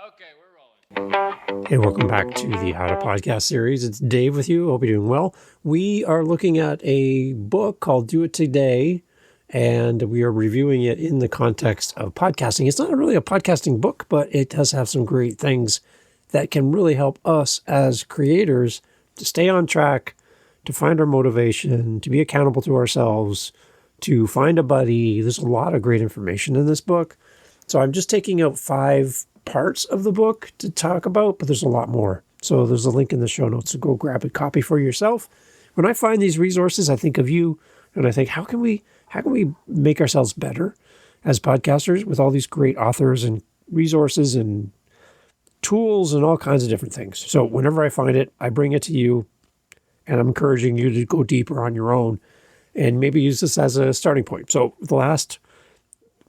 Okay, we're rolling. Hey, welcome back to the How to Podcast series. It's Dave with you. Hope you're doing well. We are looking at a book called Do It Today, and we are reviewing it in the context of podcasting. It's not really a podcasting book, but it does have some great things that can really help us as creators to stay on track, to find our motivation, to be accountable to ourselves, to find a buddy. There's a lot of great information in this book. So I'm just taking out 5 parts of the book to talk about, but there's a lot more. So there's a link in the show notes to go grab a copy for yourself. When I find these resources, I think of you and I think, how can we make ourselves better as podcasters with all these great authors and resources and tools and all kinds of different things. So whenever I find it, I bring it to you, and I'm encouraging you to go deeper on your own and maybe use this as a starting point. So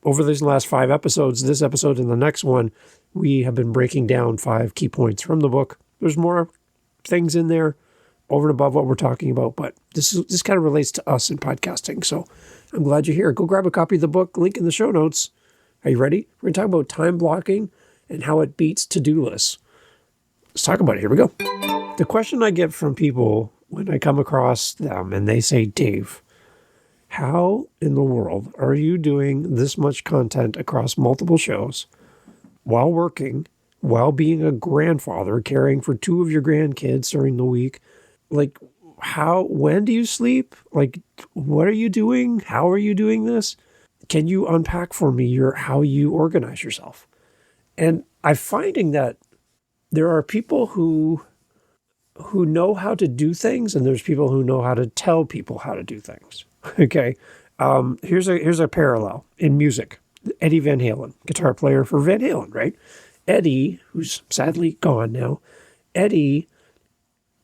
over these last 5 episodes, this episode and the next one, we have been breaking down 5 key points from the book. There's more things in there over and above what we're talking about, but this kind of relates to us in podcasting. So I'm glad you're here. Go grab a copy of the book, link in the show notes. Are you ready? We're going to talk about time blocking and how it beats to-do lists. Let's talk about it. Here we go. The question I get from people when I come across them and they say, Dave, how in the world are you doing this much content across multiple shows while working, while being a grandfather, caring for 2 of your grandkids during the week? Like, when do you sleep? Like, what are you doing? How are you doing this? Can you unpack for me how you organize yourself? And I'm finding that there are people who know how to do things, and there's people who know how to tell people how to do things. Okay. Here's a parallel in music. Eddie Van Halen, guitar player for Van Halen, right? Eddie, who's sadly gone now, Eddie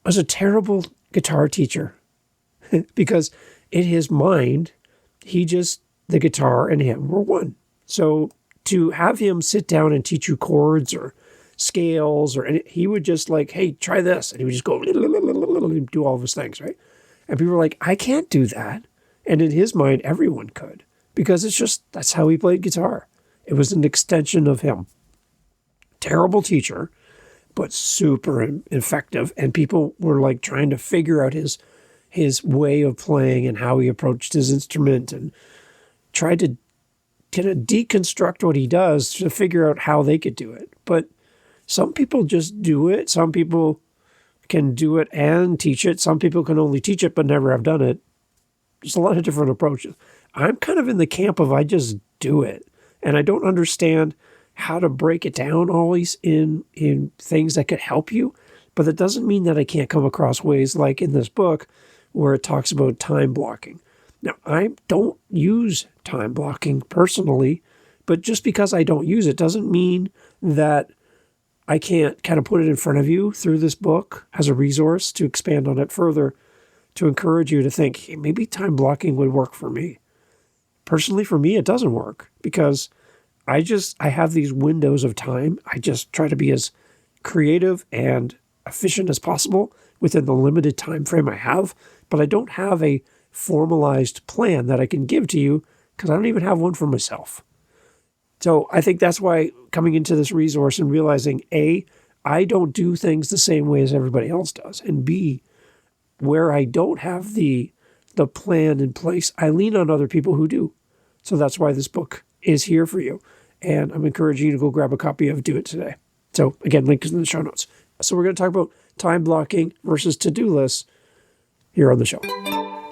was a terrible guitar teacher because in his mind, the guitar and him were one. So to have him sit down and teach you chords or scales, he would just like, hey, try this. And he would just go, do all of his things, right? And people were like, I can't do that. And in his mind, everyone could, because that's how he played guitar. It was an extension of him. Terrible teacher, but super effective. And people were like trying to figure out his way of playing and how he approached his instrument and tried to kind of deconstruct what he does to figure out how they could do it. But some people just do it. Some people can do it and teach it. Some people can only teach it but never have done it. There's a lot of different approaches. I'm kind of in the camp of I just do it. And I don't understand how to break it down always in things that could help you. But that doesn't mean that I can't come across ways like in this book where it talks about time blocking. Now, I don't use time blocking personally, but just because I don't use it doesn't mean that I can't kind of put it in front of you through this book as a resource to expand on it further, to encourage you to think, hey, maybe time blocking would work for me. Personally, for me, it doesn't work because I have these windows of time. I just try to be as creative and efficient as possible within the limited time frame I have, but I don't have a formalized plan that I can give to you because I don't even have one for myself. So I think that's why coming into this resource and realizing, A, I don't do things the same way as everybody else does, and B, where I don't have the plan in place, I lean on other people who do. So that's why this book is here for you. And I'm encouraging you to go grab a copy of Do It Today. So again, link is in the show notes. So we're going to talk about time blocking versus to-do lists here on the show.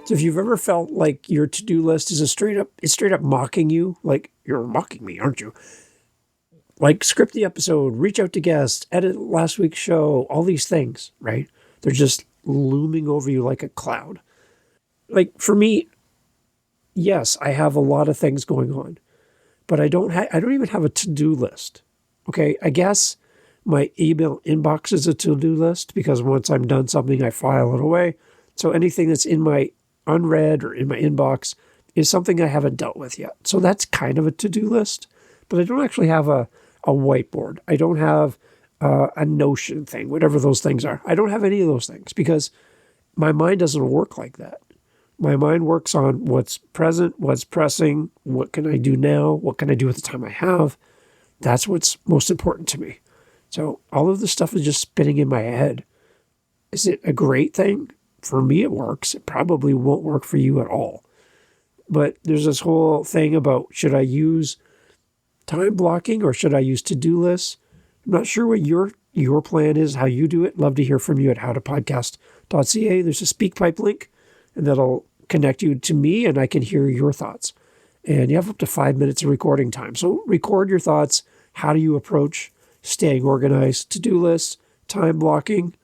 So if you've ever felt like your to-do list is straight up mocking you, like you're mocking me, aren't you? Like script the episode, reach out to guests, edit last week's show, all these things, right? They're just looming over you like a cloud. Like for me, yes, I have a lot of things going on, but I don't even have a to-do list. Okay, I guess my email inbox is a to-do list because once I'm done something, I file it away. So anything that's in my unread or in my inbox is something I haven't dealt with yet. So that's kind of a to-do list, but I don't actually have a whiteboard. I don't have a Notion thing, whatever those things are. I don't have any of those things because my mind doesn't work like that. My mind works on what's present, what's pressing, what can I do now, what can I do with the time I have. That's what's most important to me. So all of this stuff is just spinning in my head. Is it a great thing? For me, it works. It probably won't work for you at all. But there's this whole thing about, should I use time blocking or should I use to-do lists? I'm not sure what your plan is, how you do it. Love to hear from you at howtopodcast.ca. There's a SpeakPipe link, and that'll connect you to me, and I can hear your thoughts. And you have up to 5 minutes of recording time. So record your thoughts. How do you approach staying organized? To-do lists, time blocking,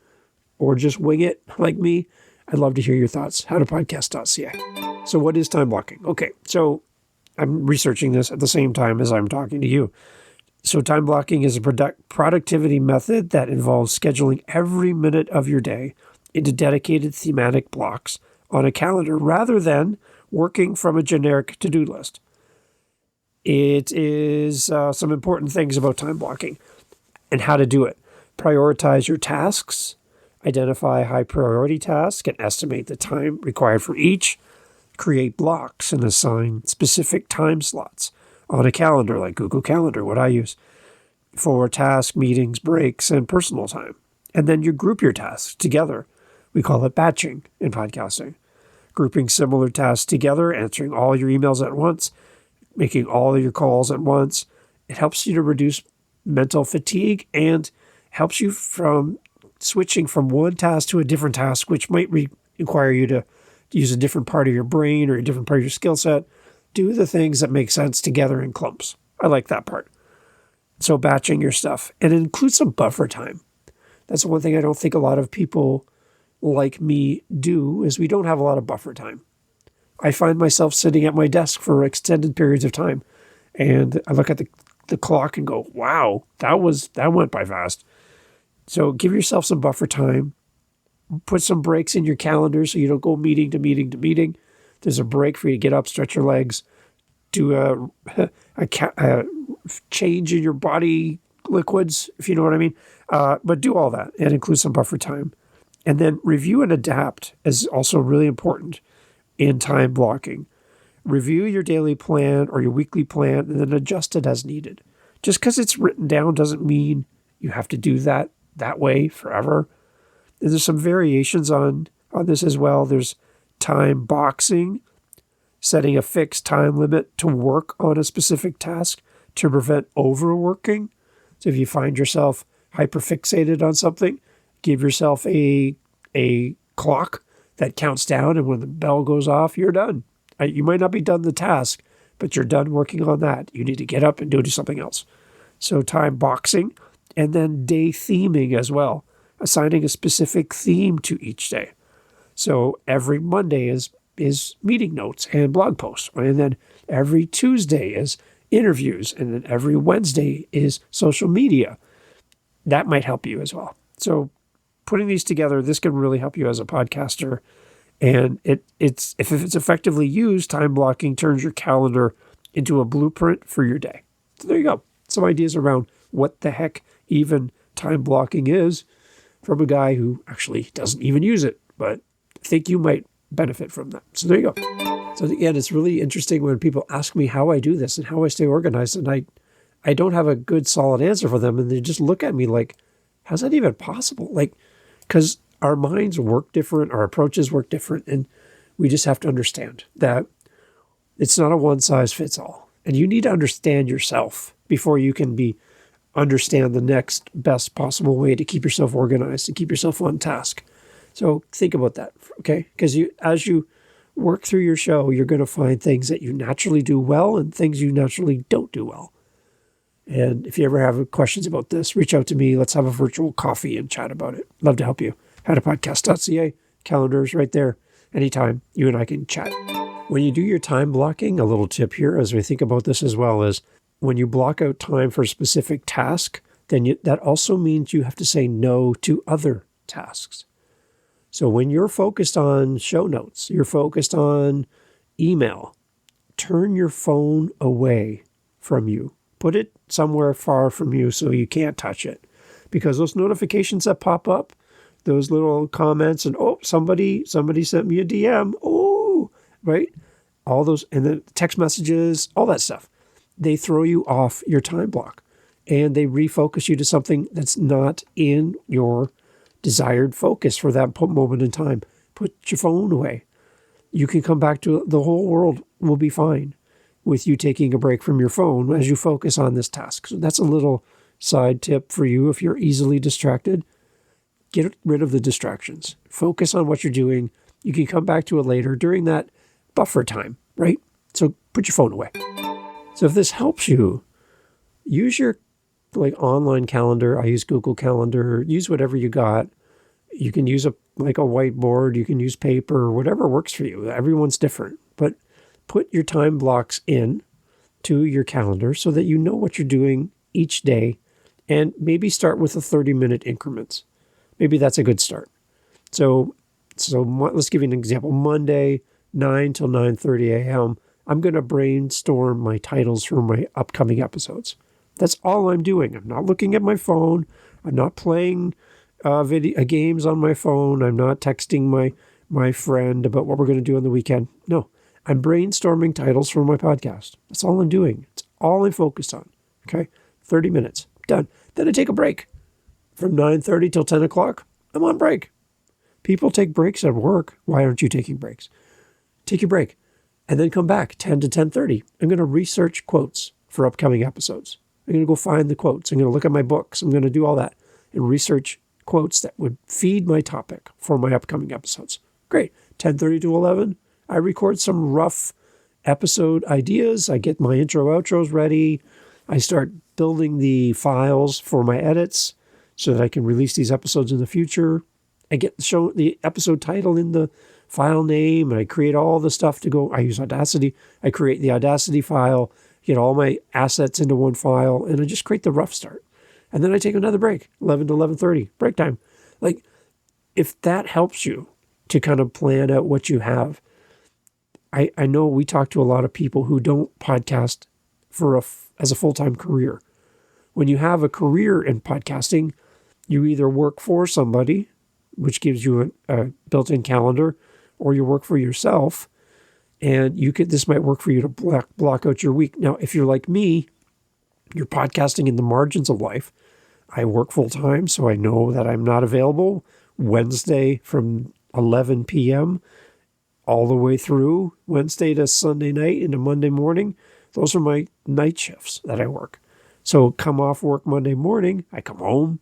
or just wing it like me? I'd love to hear your thoughts. howtopodcast.ca. So what is time blocking? Okay, so I'm researching this at the same time as I'm talking to you. So time blocking is a productivity method that involves scheduling every minute of your day into dedicated thematic blocks on a calendar rather than working from a generic to-do list. It is some important things about time blocking and how to do it. Prioritize your tasks, identify high priority tasks, and estimate the time required for each. Create blocks and assign specific time slots on a calendar like Google Calendar, what I use, for task, meetings, breaks, and personal time. And then you group your tasks together. We call it batching in podcasting. Grouping similar tasks together, answering all your emails at once, making all of your calls at once. It helps you to reduce mental fatigue and helps you from switching from one task to a different task, which might require you to use a different part of your brain or a different part of your skill set. Do the things that make sense together in clumps. I like that part. So batching your stuff, and include some buffer time. That's one thing I don't think a lot of people like me do, is we don't have a lot of buffer time. I find myself sitting at my desk for extended periods of time, and I look at the clock and go, wow, that went by fast. So give yourself some buffer time. Put some breaks in your calendar so you don't go meeting to meeting to meeting. There's a break for you to get up, stretch your legs, do a change in your body liquids, if you know what I mean. But do all that and include some buffer time. And then review and adapt is also really important in time blocking. Review your daily plan or your weekly plan and then adjust it as needed. Just because it's written down doesn't mean you have to do that way forever. There's some variations on this as well. There's time boxing, setting a fixed time limit to work on a specific task to prevent overworking. So if you find yourself hyperfixated on something, give yourself a clock that counts down, and when the bell goes off, you're done. You might not be done the task, but you're done working on that. You need to get up and do something else. So time boxing, and then day theming as well, assigning a specific theme to each day. So every Monday is meeting notes and blog posts, and then every Tuesday is interviews, and then every Wednesday is social media. That might help you as well. So putting these together, this can really help you as a podcaster. And if it's effectively used, time blocking turns your calendar into a blueprint for your day. So there you go. Some ideas around what the heck even time blocking is from a guy who actually doesn't even use it, but I think you might benefit from that. So there you go. So again, it's really interesting when people ask me how I do this and how I stay organized, and I don't have a good solid answer for them, and they just look at me like, how's that even possible? Like, because our minds work different, our approaches work different, and we just have to understand that it's not a one-size-fits-all. And you need to understand yourself before you can understand the next best possible way to keep yourself organized and keep yourself on task. So think about that, okay? Because as you work through your show, you're going to find things that you naturally do well and things you naturally don't do well. And if you ever have questions about this, reach out to me. Let's have a virtual coffee and chat about it. Love to help you. howtopodcast.ca, calendar's right there. Anytime you and I can chat. When you do your time blocking, a little tip here as we think about this as well is when you block out time for a specific task, then that also means you have to say no to other tasks. So when you're focused on show notes, you're focused on email, turn your phone away from you. Put it somewhere far from you so you can't touch it. Because those notifications that pop up, those little comments and, oh, somebody sent me a DM, oh, right? All those, and then text messages, all that stuff. They throw you off your time block. and they refocus you to something that's not in your desired focus for that moment in time. Put your phone away. You can come back to the whole world will be fine with you taking a break from your phone as you focus on this task. So that's a little side tip for you if you're easily distracted. Get rid of the distractions. Focus on what you're doing. You can come back to it later during that buffer time, right? So put your phone away. So if this helps you, use your online calendar. I use Google Calendar. Use whatever you got. You can use a whiteboard. You can use paper, whatever works for you. Everyone's different. But put your time blocks in to your calendar so that you know what you're doing each day, and maybe start with a 30-minute increments. Maybe that's a good start. So let's give you an example. Monday, 9 till 9:30 a.m., I'm going to brainstorm my titles for my upcoming episodes. That's all I'm doing. I'm not looking at my phone. I'm not playing games on my phone. I'm not texting my friend about what we're going to do on the weekend. No, I'm brainstorming titles for my podcast. That's all I'm doing. It's all I'm focused on. Okay, 30 minutes, done. Then I take a break. From 9:30 till 10 o'clock, I'm on break. People take breaks at work. Why aren't you taking breaks? Take your break and then come back 10 to 10:30. I'm going to research quotes for upcoming episodes. I'm going to go find the quotes. I'm going to look at my books. I'm going to do all that and research quotes that would feed my topic for my upcoming episodes. Great. 10:30 to 11, I record some rough episode ideas. I get my intro outros ready. I start building the files for my edits so that I can release these episodes in the future. I get the episode title in the file name, and I create all the stuff to go. I use Audacity. I create the Audacity file, get all my assets into one file, and I just create the rough start. And then I take another break, 11 to 11:30, break time. If that helps you to kind of plan out what you have, I know we talk to a lot of people who don't podcast as a full-time career. When you have a career in podcasting, you either work for somebody, which gives you a built-in calendar, or you work for yourself, and this might work for you to block out your week. Now, if you're like me, you're podcasting in the margins of life. I work full-time, so I know that I'm not available Wednesday from 11 p.m. all the way through Wednesday to Sunday night into Monday morning. Those are my night shifts that I work. So come off work Monday morning, I come home.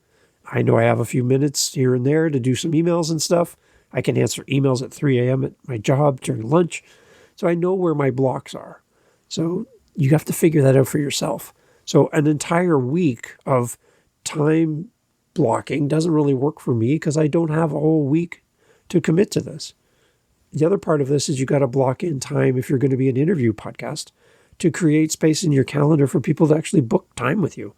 I know I have a few minutes here and there to do some emails and stuff. I can answer emails at 3 a.m. at my job during lunch. So I know where my blocks are. So you have to figure that out for yourself. So an entire week of time blocking doesn't really work for me because I don't have a whole week to commit to this. The other part of this is you got to block in time if you're going to be an interview podcast to create space in your calendar for people to actually book time with you.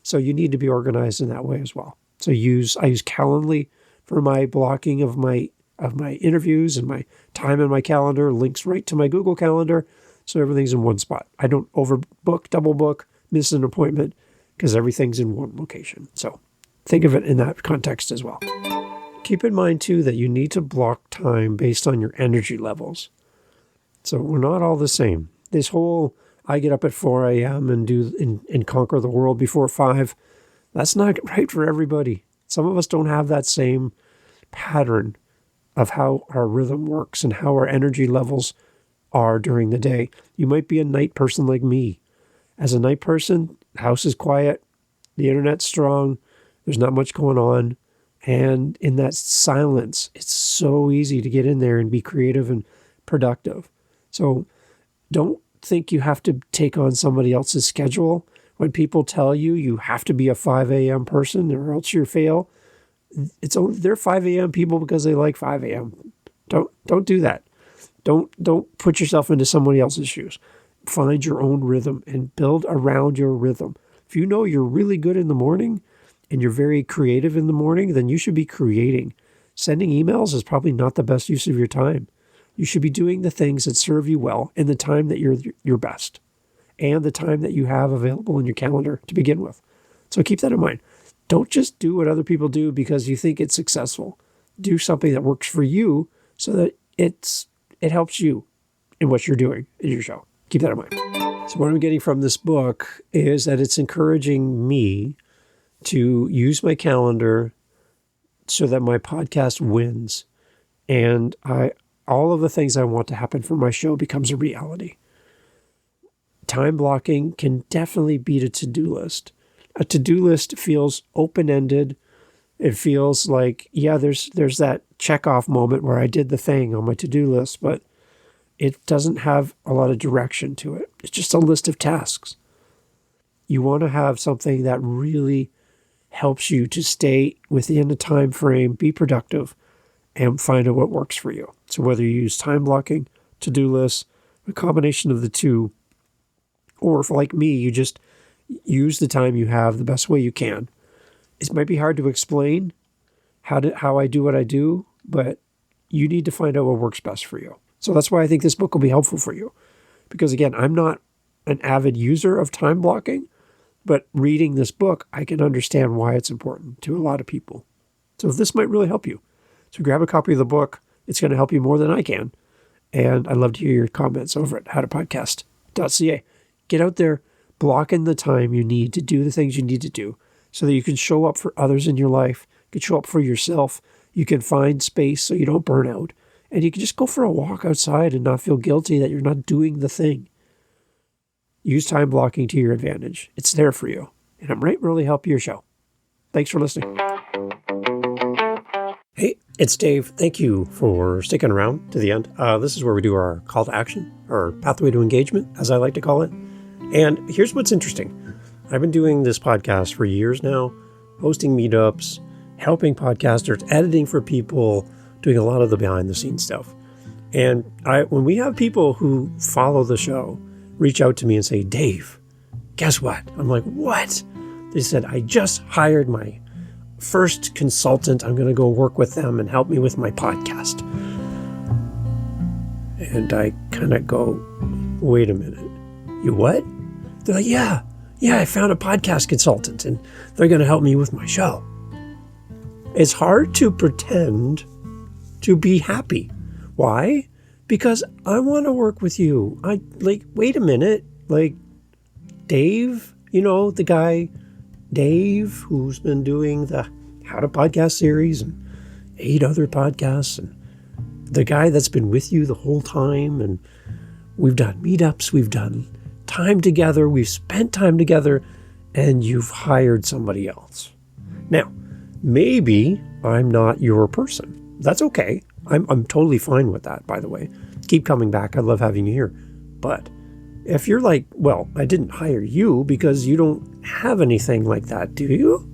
So you need to be organized in that way as well. So I use Calendly for my blocking of my interviews, and my time in my calendar links right to my Google Calendar. So everything's in one spot. I don't overbook, double book, miss an appointment because everything's in one location. So think of it in that context as well. Keep in mind too that you need to block time based on your energy levels. So we're not all the same. This whole I get up at 4 a.m. and conquer the world before 5, that's not right for everybody. Some of us don't have that same pattern of how our rhythm works and how our energy levels are during the day. You might be a night person like me. As a night person, the house is quiet, the internet's strong, there's not much going on, and in that silence, it's so easy to get in there and be creative and productive. So don't think you have to take on somebody else's schedule. When people tell you you have to be a 5 a.m. person or else you fail, they're 5 a.m. people because they like 5 a.m. Don't do that. Don't put yourself into somebody else's shoes. Find your own rhythm and build around your rhythm. If you know you're really good in the morning and you're very creative in the morning, then you should be creating. Sending emails is probably not the best use of your time. You should be doing the things that serve you well in the time that you're your best and the time that you have available in your calendar to begin with. So keep that in mind. Don't just do what other people do because you think it's successful. Do something that works for you so that it helps you in what you're doing in your show. Keep that in mind. So what I'm getting from this book is that it's encouraging me to use my calendar so that my podcast wins. And all of the things I want to happen for my show becomes a reality. Time blocking can definitely beat a to-do list. A to-do list feels open-ended. It feels like, yeah, there's that check-off moment where I did the thing on my to-do list, but it doesn't have a lot of direction to it. It's just a list of tasks. You want to have something that really helps you to stay within a time frame, be productive, and find out what works for you. So whether you use time blocking, to-do lists, a combination of the two, or if like me, you just use the time you have the best way you can. It might be hard to explain how I do what I do, but you need to find out what works best for you. So that's why I think this book will be helpful for you. Because again, I'm not an avid user of time blocking, but reading this book, I can understand why it's important to a lot of people. So this might really help you. So grab a copy of the book. It's going to help you more than I can. And I'd love to hear your comments over at howtopodcast.ca. Get out there, block in the time you need to do the things you need to do so that you can show up for others in your life. You can show up for yourself. You can find space so you don't burn out. And you can just go for a walk outside and not feel guilty that you're not doing the thing. Use time blocking to your advantage. It's there for you. And it might really help your show. Thanks for listening. Hey, it's Dave. Thank you for sticking around to the end. This is where we do our call to action, or pathway to engagement, as I like to call it. And here's what's interesting. I've been doing this podcast for years now, hosting meetups, helping podcasters, editing for people, doing a lot of the behind the scenes stuff. And when we have people who follow the show reach out to me and say, Dave, guess what? I'm like, what? They said, I just hired my first consultant. I'm going to go work with them and help me with my podcast. And I kind of go, wait a minute. You what? They're like, yeah, I found a podcast consultant and they're going to help me with my show. It's hard to pretend to be happy. Why? Because I want to work with you. Wait a minute. Dave, the guy, Dave, who's been doing the How to Podcast series and 8 other podcasts, and the guy that's been with you the whole time. And we've done meetups, we've done time together, we've spent time together, and you've hired somebody else. Now, maybe I'm not your person. That's okay. I'm totally fine with that, by the way. Keep coming back. I love having you here. But if you're like, well, I didn't hire you because you don't have anything like that, do you?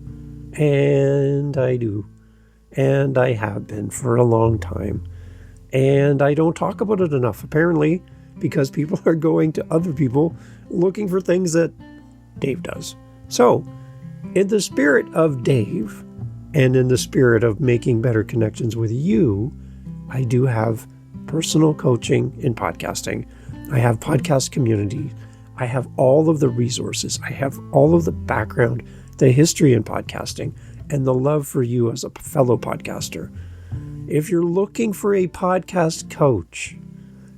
And I do. And I have been for a long time. And I don't talk about it enough, apparently, because people are going to other people looking for things that Dave does. So, in the spirit of Dave, and in the spirit of making better connections with you, I do have personal coaching in podcasting. I have podcast community. I have all of the resources. I have all of the background, the history in podcasting, and the love for you as a fellow podcaster. If you're looking for a podcast coach,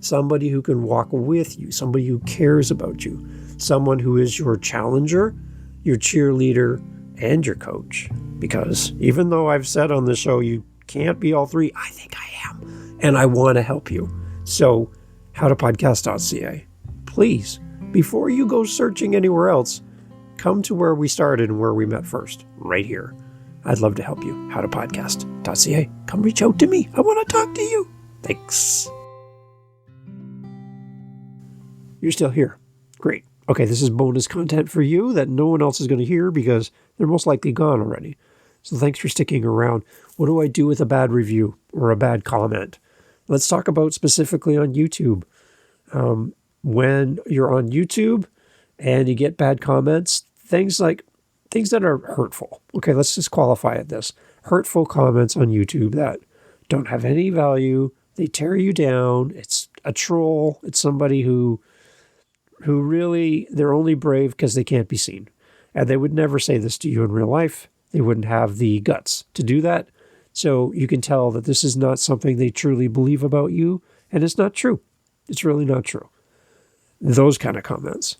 somebody who can walk with you, somebody who cares about you, someone who is your challenger, your cheerleader, and your coach. Because even though I've said on the show you can't be all three, I think I am. And I want to help you. So, howtopodcast.ca. Please, before you go searching anywhere else, come to where we started and where we met first, right here. I'd love to help you. howtopodcast.ca. Come reach out to me. I want to talk to you. Thanks. You're still here. Great. Okay, this is bonus content for you that no one else is going to hear because they're most likely gone already. So thanks for sticking around. What do I do with a bad review or a bad comment? Let's talk about specifically on YouTube. When you're on YouTube and you get bad comments, things that are hurtful. Okay, let's just qualify it this. Hurtful comments on YouTube that don't have any value. They tear you down. It's a troll. It's somebody who really, they're only brave because they can't be seen. And they would never say this to you in real life. They wouldn't have the guts to do that. So you can tell that this is not something they truly believe about you. And it's not true. It's really not true. Those kind of comments.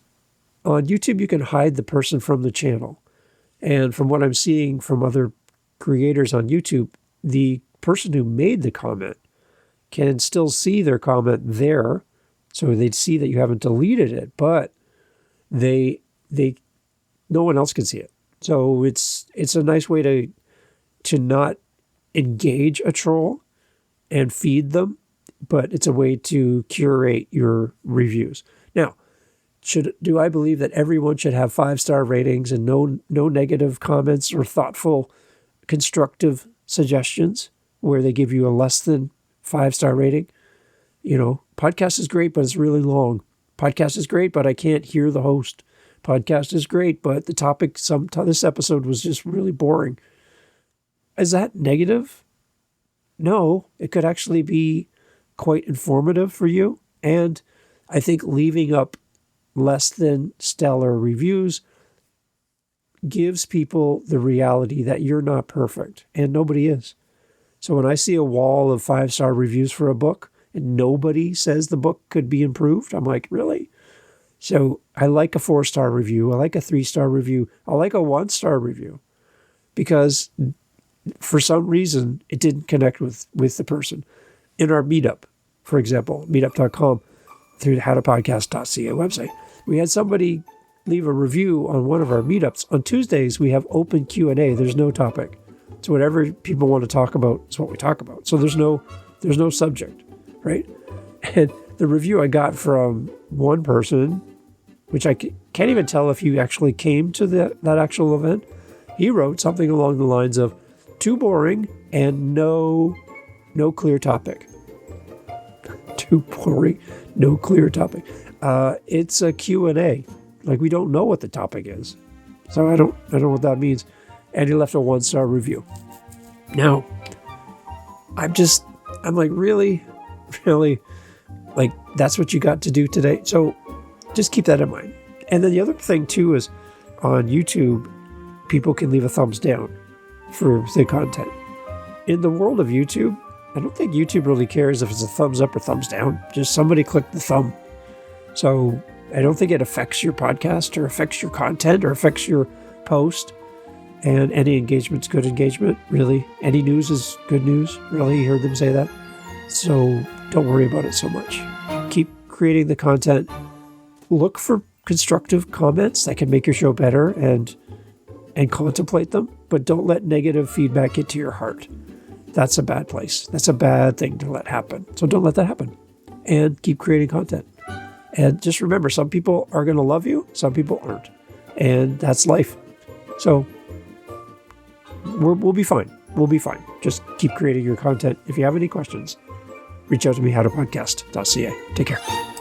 on YouTube, you can hide the person from the channel. And from what I'm seeing from other creators on YouTube, the person who made the comment can still see their comment there. So they'd see that you haven't deleted it, but no one else can see it. So it's a nice way to not engage a troll and feed them, but it's a way to curate your reviews. Now, do I believe that everyone should have 5-star ratings and no negative comments or thoughtful, constructive suggestions where they give you a less than 5-star rating? Podcast is great, but it's really long. Podcast is great, but I can't hear the host. Podcast is great, but the topic, this episode was just really boring. Is that negative? No, it could actually be quite informative for you. And I think leaving up less than stellar reviews gives people the reality that you're not perfect, and nobody is. So when I see a wall of 5-star reviews for a book and nobody says the book could be improved, I'm like, really? So I like a 4-star review. I like a 3-star review. I like a 1-star review because for some reason it didn't connect with the person. In our meetup, for example, meetup.com, through the howtopodcast.ca website, we had somebody leave a review on one of our meetups. On Tuesdays, we have open Q&A. There's no topic. So whatever people want to talk about is what we talk about. So there's no subject, right? And the review I got from one person, which I can't even tell if he actually came to that actual event, he wrote something along the lines of, too boring and no clear topic. Too boring, no clear topic. It's a Q&A. Like, we don't know what the topic is. So I don't know what that means. And he left a 1-star review. Now, I'm like, really? Like, that's what you got to do today? So just keep that in mind. And then the other thing too is on YouTube, people can leave a thumbs down for the content. In the world of YouTube, I don't think YouTube really cares if it's a thumbs up or thumbs down. Just somebody click the thumb. So I don't think it affects your podcast or affects your content or affects your post. And any engagement's good engagement, really. Any news is good news, really. You heard them say that. So don't worry about it so much. Keep creating the content. Look for constructive comments that can make your show better and contemplate them. But don't let negative feedback get to your heart. That's a bad place. That's a bad thing to let happen. So don't let that happen. And keep creating content. And just remember, some people are going to love you, some people aren't. And that's life. So we'll be fine. We'll be fine. Just keep creating your content. If you have any questions, reach out to me, howtopodcast.ca. Take care.